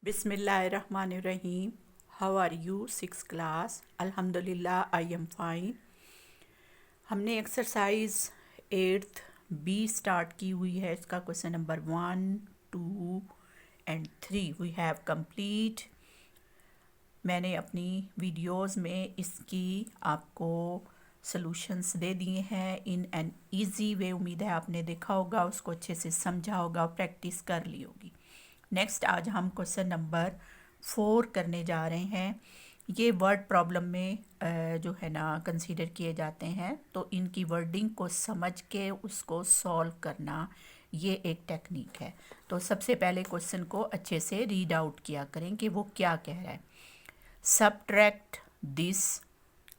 बिस्मिल्लाहिर्रहमानिर्रहीम। How are you? 6 class. अल्हम्दुलिल्लाह I am fine. हमने एक्सरसाइज 8th बी स्टार्ट की हुई है। इसका question number 1, 2 and 3 we have complete. मैंने अपनी वीडियोस में इसकी आपको सॉल्यूशंस दे दिए हैं इन एन इजी वे। उम्मीद है आपने देखा होगा, उसको अच्छे से समझा होगा, प्रैक्टिस कर ली होगी। नेक्स्ट आज हम क्वेश्चन नंबर 4 करने जा रहे हैं। ये वर्ड प्रॉब्लम में जो है ना कंसीडर किए जाते हैं, तो इनकी वर्डिंग को समझ के उसको सॉल्व करना ये एक टेक्निक है। तो सबसे पहले क्वेश्चन को अच्छे से रीड आउट किया करें कि वो क्या कह रहा है। Subtract this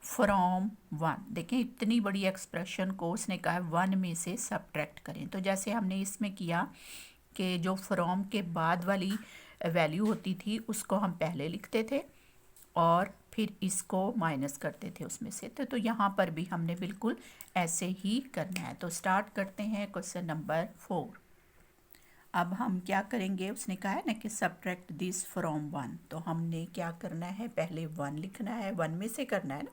from 1। देखें इतनी बड़ी एक्सप्रेशन को उसने कहा है 1 में से सबट्रैक्ट करें। तो जैसे हमने इसमें किया कि जो फ्रॉम के बाद वाली वैल्यू होती थी उसको हम पहले लिखते थे और फिर इसको माइनस करते थे उसमें से। तो यहाँ पर भी हमने बिल्कुल ऐसे ही करना है। तो स्टार्ट करते हैं क्वेश्चन नंबर 4। अब हम क्या करेंगे, उसने कहा है ना कि सबट्रैक्ट दिस फ्रॉम 1। तो हमने क्या करना है, पहले 1 लिखना है, 1 में से करना है ना।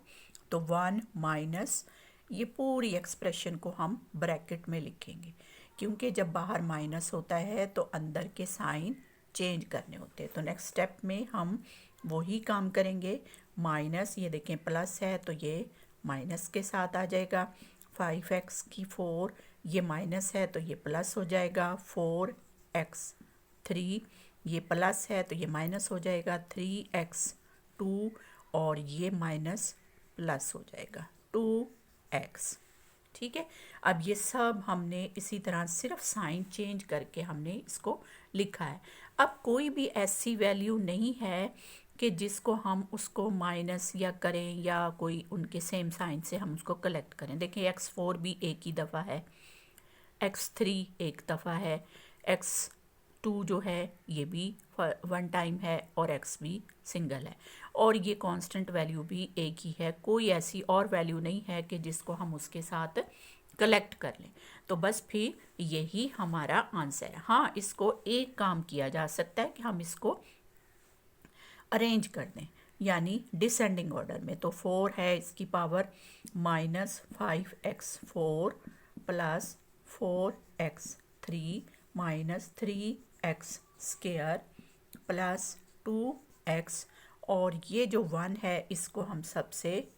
तो 1 माइनस ये पूरी एक्सप्रेशन को हम ब्रैकेट में लिखेंगे, क्योंकि जब बाहर माइनस होता है तो अंदर के साइन चेंज करने होते हैं। तो नेक्स्ट स्टेप में हम वही काम करेंगे। माइनस, ये देखें प्लस है तो ये माइनस के साथ आ जाएगा। 5x की 4, ये माइनस है तो ये प्लस हो जाएगा। 4x3, ये प्लस है तो ये माइनस हो जाएगा। 3x2 और ये माइनस प्लस हो जाएगा 2x। ठीक है। अब ये सब हमने इसी तरह सिर्फ साइन चेंज करके हमने इसको लिखा है। अब कोई भी ऐसी वैल्यू नहीं है कि जिसको हम उसको माइनस या करें या कोई उनके सेम साइन से हम उसको कलेक्ट करें। देखिए x4 भी एक ही दफ़ा है, x3 एक दफ़ा है, x2 जो है ये भी 1 टाइम है और x भी सिंगल है, और ये कांस्टेंट वैल्यू भी एक ही है। कोई ऐसी और वैल्यू नहीं है कि जिसको हम उसके साथ कलेक्ट कर लें। तो बस फिर यही हमारा आंसर है। हाँ, इसको एक काम किया जा सकता है कि हम इसको अरेंज कर दें, यानी डिसेंडिंग ऑर्डर में। तो 4 है, इसकी power -5x4 plus 4x3 minus 3x² plus 2x, और ये जो 1 है इसको हम सबसे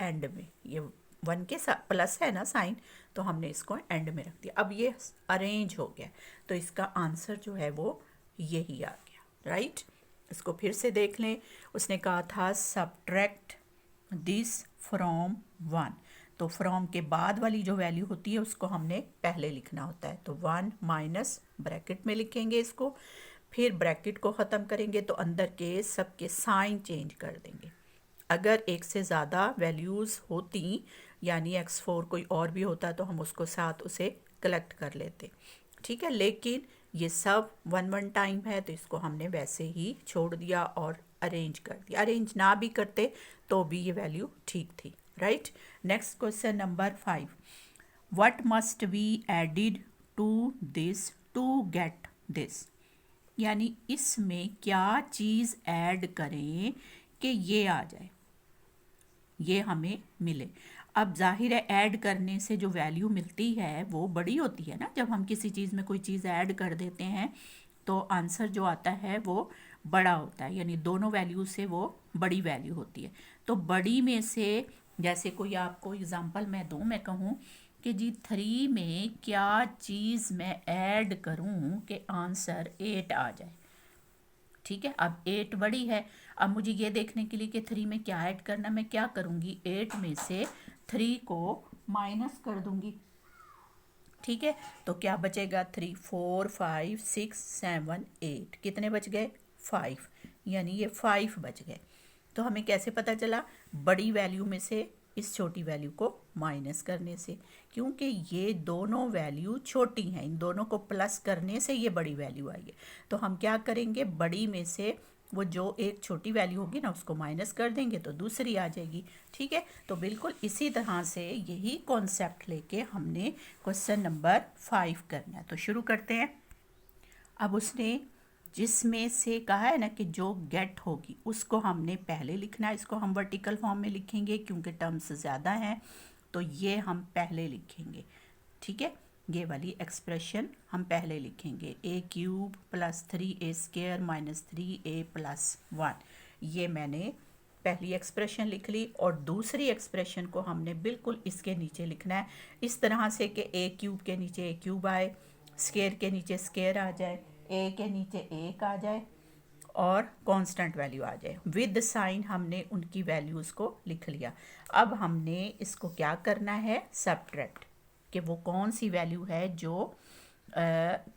एंड में, ये 1 के साथ प्लस है ना साइन, तो हमने इसको एंड में रख दिया। अब ये अरेंज हो गया, तो इसका आंसर जो है वो यही आ गया। राइट। इसको फिर से देख लें। उसने कहा था सबट्रैक्ट दिस फ्रॉम 1। तो फ्रॉम के बाद वाली जो वैल्यू होती है उसको हमने पहले लिखना होता है। तो 1 माइनस ब्रैकेट में लिखेंगे इसको, फिर ब्रैकेट को ख़त्म करेंगे तो अंदर के सबके साइन चेंज कर देंगे। अगर एक से ज़्यादा वैल्यूज़ होती, यानी x4 कोई और भी होता, तो हम उसको साथ उसे कलेक्ट कर लेते। ठीक है, लेकिन ये सब 1 टाइम है तो इसको हमने वैसे ही छोड़ दिया और अरेंज कर दिया। अरेंज ना भी करते तो भी ये वैल्यू ठीक थी। Right. Next question number 5। What must be added to this to get this, यानी इसमें क्या चीज़ ऐड करें कि ये आ जाए, ये हमें मिले। अब जाहिर है ऐड करने से जो वैल्यू मिलती है वो बड़ी होती है ना। जब हम किसी चीज़ में कोई चीज़ ऐड कर देते हैं तो आंसर जो आता है वो बड़ा होता है, यानी दोनों वैल्यू से वो बड़ी वैल्यू होती है। तो बड़ी में से, जैसे कोई आपको एग्जांपल मैं दूं, मैं कहूँ कि जी 3 में क्या चीज़ मैं ऐड करूँ कि आंसर 8 आ जाए। ठीक है, अब 8 बड़ी है। अब मुझे ये देखने के लिए कि 3 में क्या ऐड करना, मैं क्या करूँगी, 8 में से 3 को माइनस कर दूँगी। ठीक है, तो क्या बचेगा, 3 4 5 6 7 8, कितने बच गए, 5, यानी ये 5 बच गए। तो हमें कैसे पता चला, बड़ी वैल्यू में से इस छोटी वैल्यू को माइनस करने से, क्योंकि ये दोनों वैल्यू छोटी हैं, इन दोनों को प्लस करने से ये बड़ी वैल्यू आई है। तो हम क्या करेंगे, बड़ी में से वो जो एक छोटी वैल्यू होगी ना उसको माइनस कर देंगे तो दूसरी आ जाएगी। ठीक है, तो बिल्कुल इसी तरह से यही कॉन्सेप्ट लेके हमने क्वेश्चन नंबर 5 करना है। तो शुरू करते हैं। अब उसने जिसमें से कहा है ना कि जो गेट होगी उसको हमने पहले लिखना है। इसको हम वर्टिकल फॉर्म में लिखेंगे क्योंकि टर्म्स ज़्यादा हैं, तो ये हम पहले लिखेंगे। ठीक है, ये वाली एक्सप्रेशन हम पहले लिखेंगे, a cube plus 3a² minus 3a plus 1। ये मैंने पहली एक्सप्रेशन लिख ली, और दूसरी एक्सप्रेशन को हमने बिल्कुल इसके नीचे लिखना है, इस तरह से कि ए क्यूब के नीचे ए क्यूब आए, स्केयर के नीचे स्केयर आ जाए, ए के नीचे एक आ जाए और कांस्टेंट वैल्यू आ जाए। विद साइन हमने उनकी वैल्यूज़ को लिख लिया। अब हमने इसको क्या करना है, सब्ट्रैक्ट, कि वो कौन सी वैल्यू है जो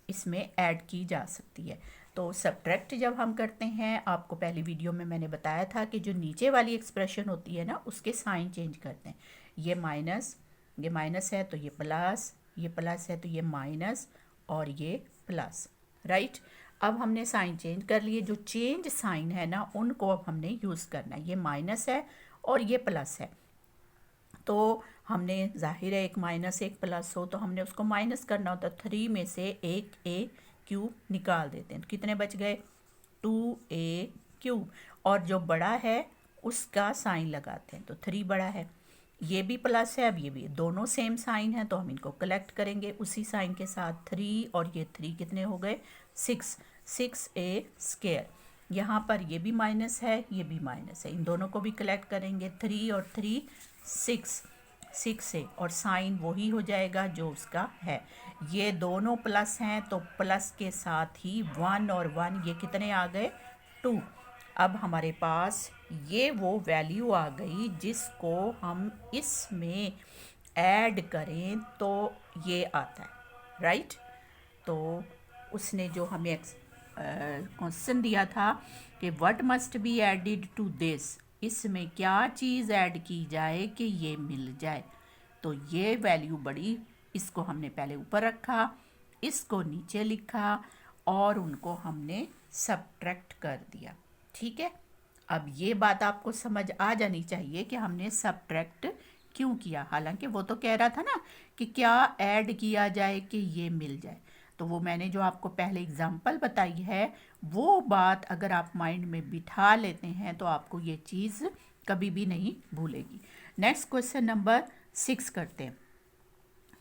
इसमें ऐड की जा सकती है। तो सब्ट्रैक्ट जब हम करते हैं, आपको पहली वीडियो में मैंने बताया था कि जो नीचे वाली एक्सप्रेशन होती है ना, उसके साइन चेंज करते हैं। ये माइनस है तो ये प्लस, ये प्लस है तो ये माइनस, और ये प्लस, राइट। अब हमने साइन चेंज कर लिए। जो चेंज साइन है ना, उनको अब हमने यूज़ करना है। ये माइनस है और ये प्लस है, तो हमने, जाहिर है एक माइनस एक प्लस हो तो हमने उसको माइनस करना होता है। 3 में से एक ए क्यूब निकाल देते हैं, तो कितने बच गए, 2a क्यूब। और जो बड़ा है उसका साइन लगाते हैं, तो 3 बड़ा है, ये भी प्लस है, अब ये भी, दोनों सेम साइन है, तो हम इनको कलेक्ट करेंगे उसी साइन के साथ। 3 और ये 3 कितने हो गए, 6a²। यहाँ पर ये भी माइनस है, ये भी माइनस है, इन दोनों को भी कलेक्ट करेंगे। 3 और 3 6 है, और साइन वही हो जाएगा जो उसका है। ये दोनों प्लस हैं, तो प्लस के साथ ही 1 और 1 ये कितने आ गए, 2। अब हमारे पास ये वो वैल्यू आ गई जिसको हम इसमें ऐड करें तो ये आता है, राइट। तो उसने जो हमें क्वेश्चन दिया था कि what must be added to this, इसमें क्या चीज़ ऐड की जाए कि ये मिल जाए। तो ये वैल्यू बड़ी, इसको हमने पहले ऊपर रखा, इसको नीचे लिखा, और उनको हमने सब्ट्रैक्ट कर दिया। ठीक है, अब ये बात आपको समझ आ जानी चाहिए कि हमने सब्ट्रैक्ट क्यों किया। हालांकि वो तो कह रहा था ना कि क्या ऐड किया जाए कि ये मिल जाए, तो वो मैंने जो आपको पहले एग्जांपल बताई है, वो बात अगर आप माइंड में बिठा लेते हैं तो आपको ये चीज़ कभी भी नहीं भूलेगी। नेक्स्ट क्वेश्चन नंबर 6 करते हैं।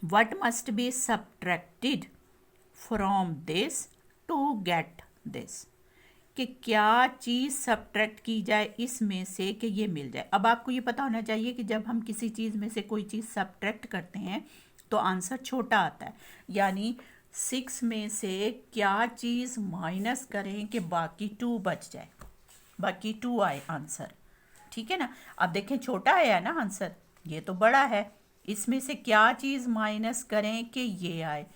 What must be subtracted from this to get this, कि क्या चीज़ सब्ट्रैक्ट की जाए इसमें से कि ये मिल जाए। अब आपको ये पता होना चाहिए कि जब हम किसी चीज़ में से कोई चीज़ सब्ट्रैक्ट करते हैं तो आंसर छोटा आता है, यानी 6 में से क्या चीज़ माइनस करें कि बाकी 2 बच जाए, बाकी 2 आए आंसर। ठीक है ना, अब देखें छोटा है ना आंसर, ये तो बड़ा है, इसमें से क्या चीज़ माइनस करें कि ये आए,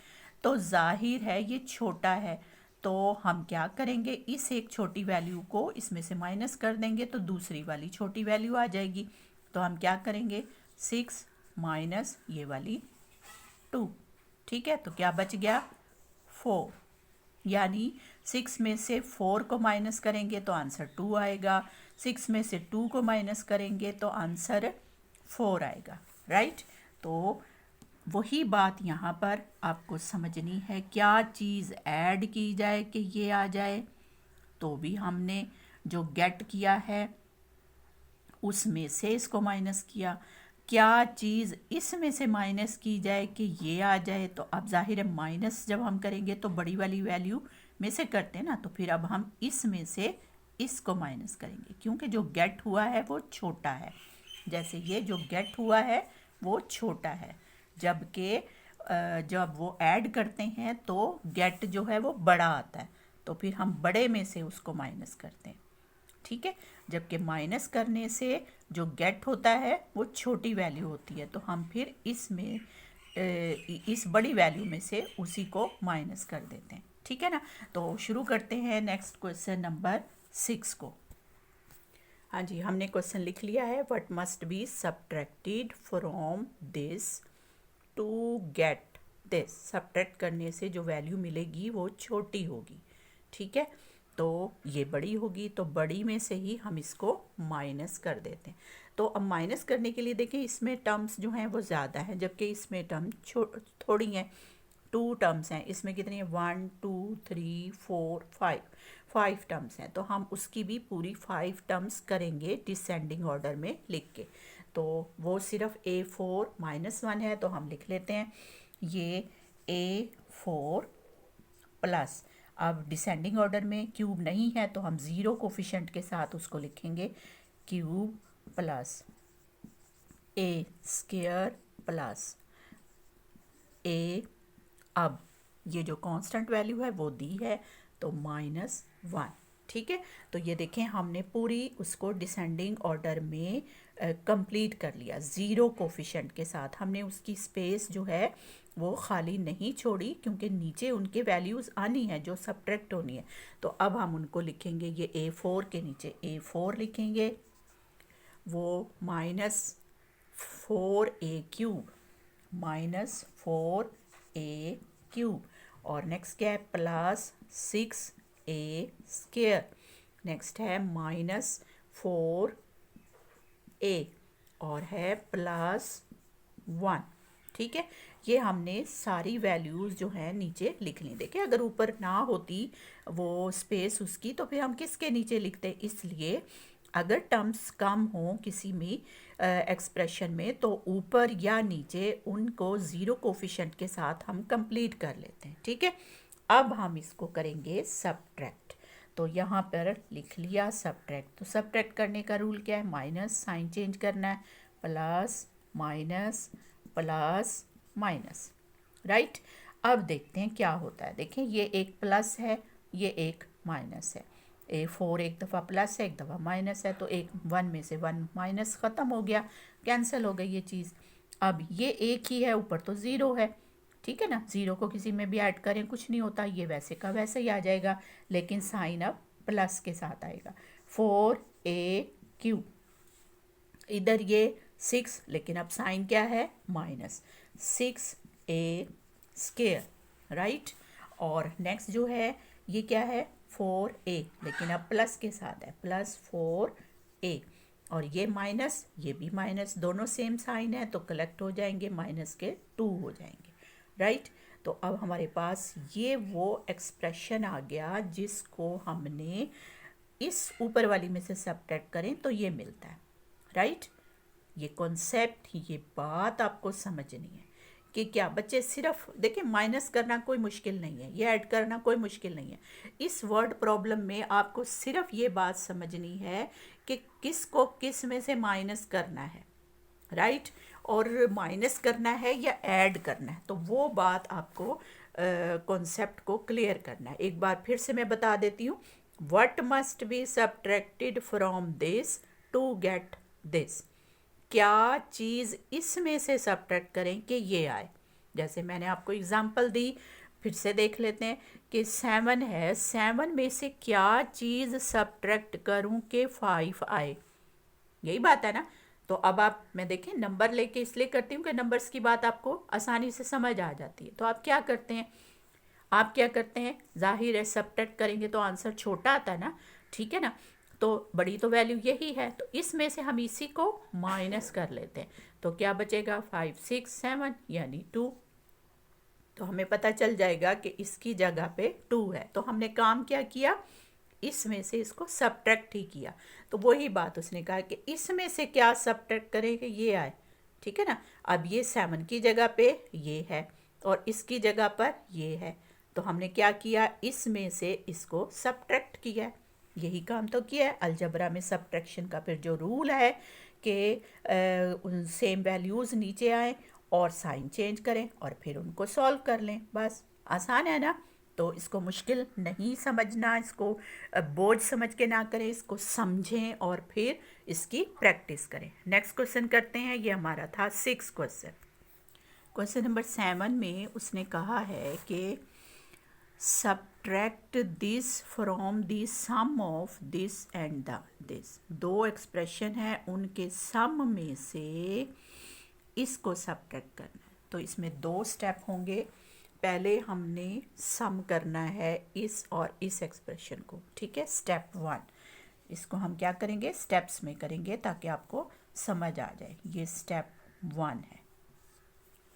तो जाहिर है ये छोटा है, तो हम क्या करेंगे, इस एक छोटी वैल्यू को इसमें से माइनस कर देंगे तो दूसरी वाली छोटी वैल्यू आ जाएगी। तो हम क्या करेंगे, 6 माइनस ये वाली 2। ठीक है, तो क्या बच गया, 4, यानी 6 में से 4 को माइनस करेंगे तो आंसर 2 आएगा, 6 में से 2 को माइनस करेंगे तो आंसर 4 आएगा, राइट। तो वही बात यहाँ पर आपको समझनी है, क्या चीज़ ऐड की जाए कि ये आ जाए। तो भी हमने जो गेट किया है उसमें से इसको माइनस किया, क्या चीज़ इसमें से माइनस की जाए कि ये आ जाए। तो अब जाहिर है माइनस जब हम करेंगे तो बड़ी वाली वैल्यू में से करते हैं ना, तो फिर अब हम इसमें से इसको माइनस करेंगे क्योंकि जो गेट हुआ है वो छोटा है। जैसे ये जो गेट हुआ है वो छोटा है, जबकि जब वो ऐड करते हैं तो गेट जो है वो बड़ा आता है, तो फिर हम बड़े में से उसको माइनस करते हैं। ठीक है, जबकि माइनस करने से जो गेट होता है वो छोटी वैल्यू होती है, तो हम फिर इसमें इस बड़ी वैल्यू में से उसी को माइनस कर देते हैं। ठीक है ना, तो शुरू करते हैं नेक्स्ट क्वेश्चन नंबर 6 को। हाँ जी, हमने क्वेश्चन लिख लिया है, what must be subtracted from this to get this. Subtract करने से जो वैल्यू मिलेगी वो छोटी होगी। ठीक है, तो ये बड़ी होगी, तो बड़ी में से ही हम इसको माइनस कर देते हैं। तो अब माइनस करने के लिए देखें, इसमें टर्म्स जो हैं वो ज़्यादा हैं जबकि इसमें टर्म थोड़ी हैं। टू टर्म्स हैं, इसमें कितनी है 1 2 3 4 5 टर्म्स हैं, तो हम उसकी भी पूरी 5 टर्म्स करेंगे डिसेंडिंग ऑर्डर में लिख के। तो वो सिर्फ A4-1 है, तो हम लिख लेते हैं ये A4 प्लस, अब डिसेंडिंग ऑर्डर में क्यूब नहीं है तो हम ज़ीरो कोफिशेंट के साथ उसको लिखेंगे क्यूब प्लस ए स्क्वायर प्लस ए, अब ये जो कांस्टेंट वैल्यू है वो दी है तो -1, ठीक है। तो ये देखें हमने पूरी उसको डिसेंडिंग ऑर्डर में कंप्लीट कर लिया ज़ीरो कोफिशेंट के साथ। हमने उसकी स्पेस जो है वो खाली नहीं छोड़ी क्योंकि नीचे उनके वैल्यूज़ आनी है जो सब्ट्रैक्ट होनी है। तो अब हम उनको लिखेंगे, ये A4 के नीचे A4 लिखेंगे, वो -4A³ और नेक्स्ट क्या है +6A², नेक्स्ट है -4A और है +1, ठीक है। ये हमने सारी वैल्यूज़ जो है नीचे लिख ली। देखिए अगर ऊपर ना होती वो स्पेस उसकी तो फिर हम किसके नीचे लिखते, इसलिए अगर टर्म्स कम हों किसी भी एक्सप्रेशन में तो ऊपर या नीचे उनको ज़ीरो कोफिशेंट के साथ हम कंप्लीट कर लेते हैं, ठीक है। अब हम इसको करेंगे सब्ट्रैक्ट, तो यहाँ पर लिख लिया सब्ट्रैक्ट। तो सब्ट्रैक्ट करने का रूल क्या है, माइनस साइन चेंज करना है, plus minus plus minus, right. अब देखते हैं क्या होता है। देखें ये एक प्लस है, ये एक माइनस है। A4 एक दफ़ा प्लस है, एक दफ़ा माइनस है, तो एक 1 में से 1 माइनस ख़त्म हो गया, कैंसिल हो गई ये चीज़। अब ये एक ही है, ऊपर तो ज़ीरो है, ठीक है ना। ज़ीरो को किसी में भी ऐड करें कुछ नहीं होता, ये वैसे का वैसे ही आ जाएगा, लेकिन साइन अब प्लस के साथ आएगा। 4A³ इधर ये 6, लेकिन अब साइन क्या है -6A², राइट। और नेक्स्ट जो है ये क्या है 4A, लेकिन अब प्लस के साथ है, +4A, और ये माइनस ये भी माइनस, दोनों सेम साइन है तो कलेक्ट हो जाएंगे, -2 हो जाएंगे, राइट। तो अब हमारे पास ये वो एक्सप्रेशन आ गया जिसको हमने इस ऊपर वाली में से सब्ट्रैक्ट करें तो ये मिलता है, राइट। ये कॉन्सेप्ट, ये बात आपको समझनी है कि क्या बच्चे सिर्फ देखिए माइनस करना कोई मुश्किल नहीं है, ये ऐड करना कोई मुश्किल नहीं है। इस वर्ड प्रॉब्लम में आपको सिर्फ ये बात समझनी है कि किसको किस में से माइनस करना है, राइट, और माइनस करना है या ऐड करना है, तो वो बात आपको कॉन्सेप्ट को क्लियर करना है। एक बार फिर से मैं बता देती हूँ, what must be subtracted from this to get this, क्या चीज़ इसमें से सब्ट्रैक्ट करें कि ये आए। जैसे मैंने आपको एग्जांपल दी, फिर से देख लेते हैं कि 7 है, 7 में से क्या चीज़ सब्ट्रैक्ट करूं कि 5 आए, यही बात है ना। तो अब आप मैं देखें नंबर लेके इसलिए करती हूँ कि नंबर्स की बात आपको आसानी से समझ आ जाती है। तो आप क्या करते हैं, जाहिर है सब्ट्रैक्ट करेंगे तो आंसर छोटा आता है ना, ठीक है ना। तो बड़ी तो वैल्यू यही है, तो इसमें से हम इसी को माइनस कर लेते हैं, तो क्या बचेगा 5 6 7 यानी 2। तो हमें पता चल जाएगा कि इसकी जगह पे 2 है, तो हमने काम क्या किया, इसमें से इसको सब्ट्रैक्ट ही किया। तो वही बात उसने कहा कि इसमें से क्या सब्ट्रैक्ट करें कि ये आए, ठीक है ना। अब ये 7 की जगह पे ये है और इसकी जगह पर ये है, तो हमने क्या किया, इसमें से इसको सब्ट्रैक्ट किया, यही काम तो किया है। अलजबरा में सब्ट्रैक्शन का फिर जो रूल है कि उन सेम वैल्यूज़ नीचे आए और साइन चेंज करें और फिर उनको सॉल्व कर लें, बस आसान है ना। तो इसको मुश्किल नहीं समझना, इसको बोझ समझ के ना करें, इसको समझें और फिर इसकी प्रैक्टिस करें। नेक्स्ट क्वेश्चन करते हैं, ये हमारा था 6 क्वेश्चन नंबर 7 में उसने कहा है कि subtract this from the sum of this and this, दो एक्सप्रेशन है उनके सम में से इसको सब्ट्रैक्ट करना है। तो इसमें 2 स्टेप होंगे, पहले हमने सम करना है इस और इस एक्सप्रेशन को, ठीक है। स्टेप 1, इसको हम क्या करेंगे, स्टेप्स में करेंगे ताकि आपको समझ आ जाए। ये स्टेप 1 है,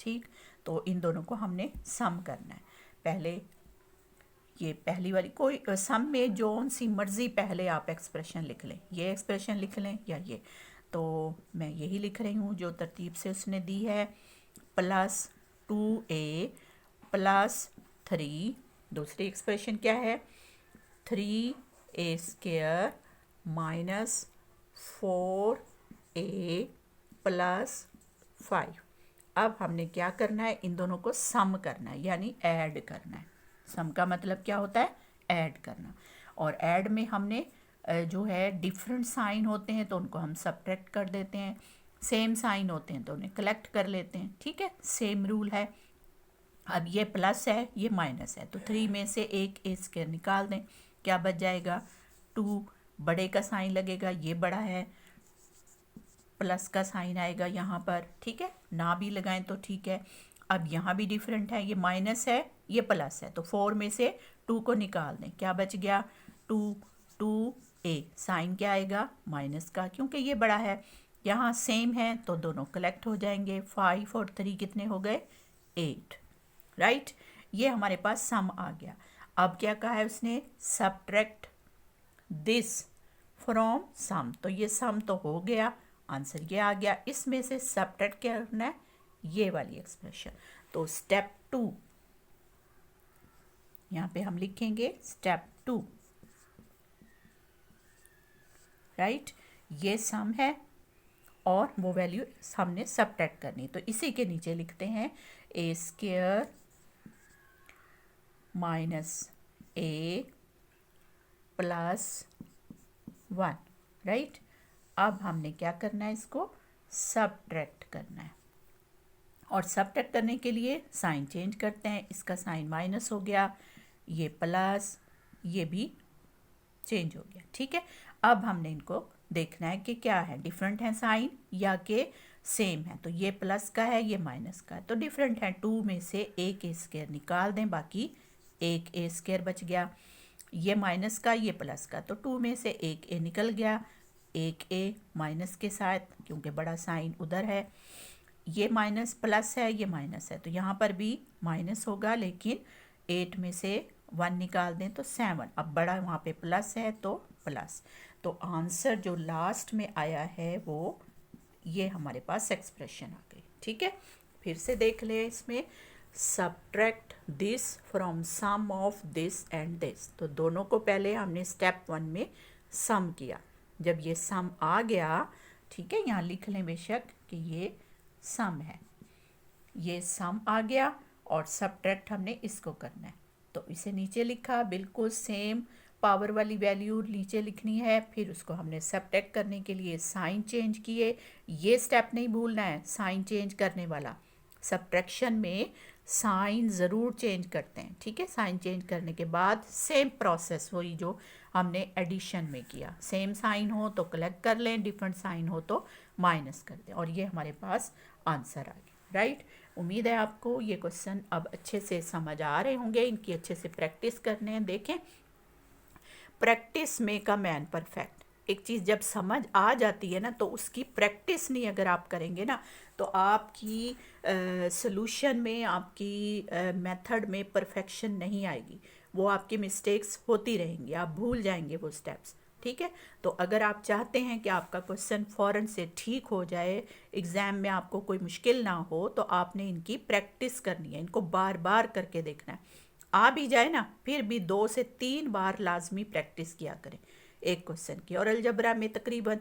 ठीक, तो इन दोनों को हमने सम करना है। पहले ये पहली वाली कोई सम में जो सी मर्ज़ी पहले आप एक्सप्रेशन लिख लें, ये एक्सप्रेशन लिख लें या ये, तो मैं यही लिख रही हूँ जो तरतीब से उसने दी है, प्लस 2a प्लस 3, दूसरी एक्सप्रेशन क्या है 3a² माइनस 4a प्लस 5। अब हमने क्या करना है, इन दोनों को सम करना है यानी ऐड करना है। सम का मतलब क्या होता है, ऐड करना। और ऐड में हमने जो है डिफरेंट साइन होते हैं तो उनको हम सब्ट्रैक्ट कर देते हैं, सेम साइन होते हैं तो उन्हें कलेक्ट कर लेते हैं। ठीक है, सेम रूल है। अब ये प्लस है, ये माइनस है, तो 3 में से एक a² निकाल दें, क्या बच जाएगा 2, बड़े का साइन लगेगा, ये बड़ा है, प्लस का साइन आएगा यहाँ पर। ठीक है, ना भी लगाएं तो ठीक है। अब यहाँ भी डिफरेंट है, ये माइनस है, ये प्लस है, तो 4 में से 2 को निकाल दें, क्या बच गया 2a, साइन क्या आएगा माइनस का, क्योंकि ये बड़ा है। यहाँ सेम है तो दोनों कलेक्ट हो जाएंगे, 5 और 3 कितने हो गए 8, राइट। ये हमारे पास सम आ गया। अब क्या कहा है उसने, सब्ट्रैक्ट दिस फ्रॉम सम, तो ये सम तो हो गया, आंसर ये आ गया। इसमें से सब्ट्रैक्ट क्या करना है, ये वाली एक्सप्रेशन। तो स्टेप 2 यहाँ पे हम लिखेंगे स्टेप 2, राइट। ये सम है और वो वैल्यू हमने सब्ट्रैक्ट करनी, तो इसी के नीचे लिखते हैं a² minus a plus 1, right. अब हमने क्या करना है, इसको सब्ट्रैक्ट करना है, और सब्ट्रैक्ट करने के लिए साइन चेंज करते हैं। इसका साइन माइनस हो गया, ये प्लस, ये भी चेंज हो गया। ठीक है, अब हमने इनको देखना है कि क्या है, डिफरेंट है साइन या कि सेम है। तो ये प्लस का है, ये माइनस का है, तो डिफरेंट है। 2 में से एक a² निकाल दें, बाकी एक a² बच गया। ये माइनस का, ये प्लस का, तो 2 में से एक a निकल गया, एक a माइनस के साथ, क्योंकि बड़ा साइन उधर है। ये माइनस प्लस है, ये माइनस है, तो यहाँ पर भी माइनस होगा, लेकिन 8 में से 1 निकाल दें तो 7। अब बड़ा वहाँ पे प्लस है तो प्लस, तो आंसर जो लास्ट में आया है वो ये हमारे पास एक्सप्रेशन आ गई। ठीक है, फिर से देख ले इसमें, subtract this from sum of this and this, तो दोनों को पहले हमने स्टेप 1 में सम किया। जब ये सम आ गया, ठीक है, यहाँ लिख लें बेशक कि ये सम है, ये सम आ गया और सब्ट्रैक्ट हमने इसको करना है, तो इसे नीचे लिखा, बिल्कुल सेम पावर वाली वैल्यू नीचे लिखनी है। फिर उसको हमने सब्ट्रैक्ट करने के लिए साइन चेंज किए, ये स्टेप नहीं भूलना है, साइन चेंज करने वाला। सब्ट्रैक्शन में साइन ज़रूर चेंज करते हैं, ठीक है। साइन चेंज करने के बाद सेम प्रोसेस वही जो हमने एडिशन में किया, सेम साइन हो तो कलेक्ट कर लें, डिफरेंट साइन हो तो माइनस कर दें, और ये हमारे पास आंसर आ गया, राइट। उम्मीद है आपको ये क्वेश्चन अब अच्छे से समझ आ रहे होंगे, इनकी अच्छे से प्रैक्टिस करने हैं। देखें, practice make a man perfect. एक चीज़ जब समझ आ जाती है ना, तो उसकी प्रैक्टिस नहीं अगर आप करेंगे ना, तो आपकी सॉल्यूशन में, आपकी मेथड में परफेक्शन नहीं आएगी, वो आपकी मिस्टेक्स होती रहेंगी, आप भूल जाएंगे वो स्टेप्स। ठीक है, तो अगर आप चाहते हैं कि आपका क्वेश्चन फ़ौरन से ठीक हो जाए, एग्ज़ाम में आपको कोई मुश्किल ना हो, तो आपने इनकी प्रैक्टिस करनी है, इनको बार बार करके देखना है। आ भी जाए ना, फिर भी 2 से 3 बार लाजमी प्रैक्टिस किया करें एक क्वेश्चन की। और अलजबरा में तकरीबन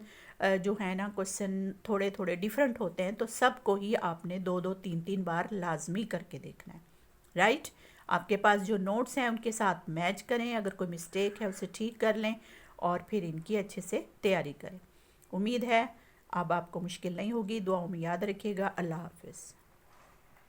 जो है ना क्वेश्चन थोड़े थोड़े डिफरेंट होते हैं, तो सबको ही आपने 2-2, 3-3 बार लाजमी करके देखना है, राइट। आपके पास जो नोट्स हैं उनके साथ मैच करें, अगर कोई मिस्टेक है उसे ठीक कर लें, और फिर इनकी अच्छे से तैयारी करें। उम्मीद है अब आपको मुश्किल नहीं होगी। दुआओं में याद रखिएगा। अल्लाह हाफिज़।